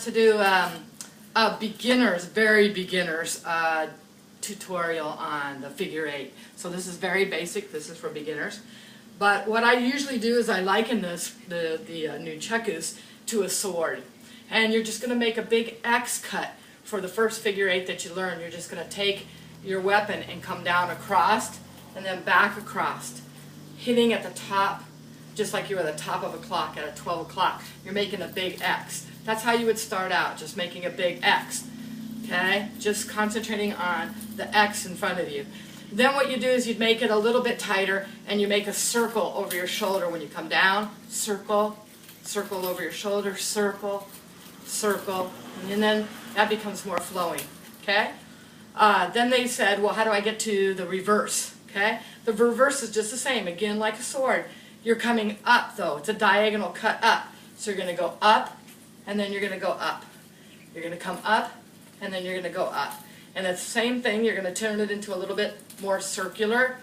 asked to do a beginner's, very beginner's tutorial on the figure eight. So this is very basic. This is for beginners. But what I usually do is I liken this, the nunchucks, to a sword. And you're just going to make a big X cut for the first figure eight that you learn. You're just going to take your weapon and come down across and then back across, hitting at the top, just like you were at the top of a clock at a 12 o'clock. You're making a big X. That's how you would start out, just making a big X. Okay? Just concentrating on the X in front of you. Then what you do is you'd make it a little bit tighter and you make a circle over your shoulder when you come down. Circle, circle over your shoulder, circle, circle, and then that becomes more flowing. Okay? Then they said, well, how do I get to the reverse? Okay? The reverse is just the same, again like a sword. You're coming up though. It's a diagonal cut up. So you're going to go up and then you're going to go up. You're going to come up and then you're going to go up. And it's the same thing. You're going to turn it into a little bit more circular.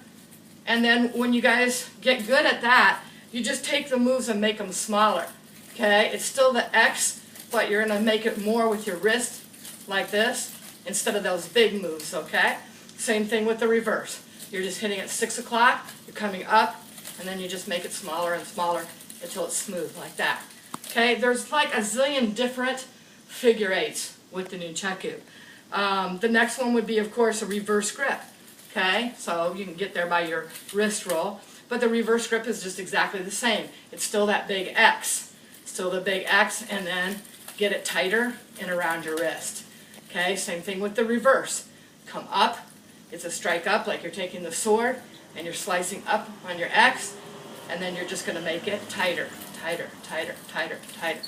And then when you guys get good at that, you just take the moves and make them smaller. Okay? It's still the X, but you're going to make it more with your wrist like this instead of those big moves. Okay? Same thing with the reverse. You're just hitting at 6 o'clock, you're coming up, and then you just make it smaller and smaller until it's smooth like that. Okay? There's like a zillion different figure eights with the nunchuck. The next one would be, of course, a reverse grip. Okay? So you can get there by your wrist roll. But the reverse grip is just exactly the same. It's still that big X. Still the big X, and then get it tighter and around your wrist. Okay? Same thing with the reverse. Come up. It's a strike up like you're taking the sword and you're slicing up on your X, and then you're just going to make it tighter, tighter, tighter, tighter, tighter.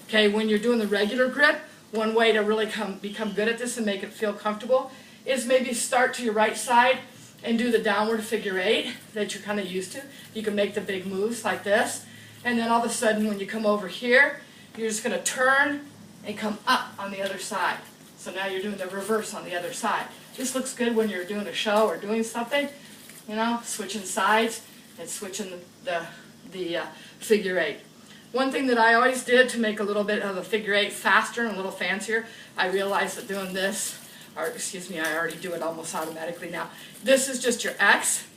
Okay, when you're doing the regular grip, one way to really become good at this and make it feel comfortable is maybe start to your right side and do the downward figure eight that you're kind of used to. You can make the big moves like this, and then all of a sudden when you come over here, you're just going to turn and come up on the other side. So now you're doing the reverse on the other side. This looks good when you're doing a show or doing something, you know, switching sides and switching the figure eight. One thing that I always did to make a little bit of a figure eight faster and a little fancier, I realized that doing this, or excuse me, I already do it almost automatically now. This is just your X.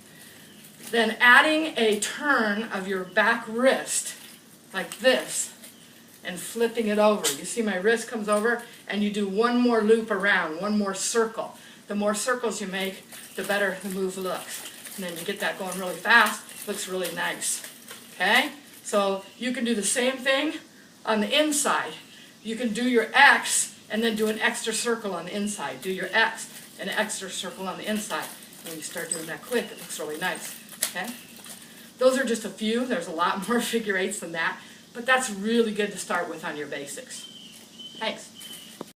Then adding a turn of your back wrist like this and flipping it over. You see my wrist comes over and you do one more loop around, one more circle. The more circles you make, the better the move looks. And then you get that going really fast, it looks really nice. Okay? So you can do the same thing on the inside. You can do your X and then do an extra circle on the inside. Do your X and an extra circle on the inside. When you start doing that quick, it looks really nice. Okay? Those are just a few. There's a lot more figure eights than that. But that's really good to start with on your basics. Thanks.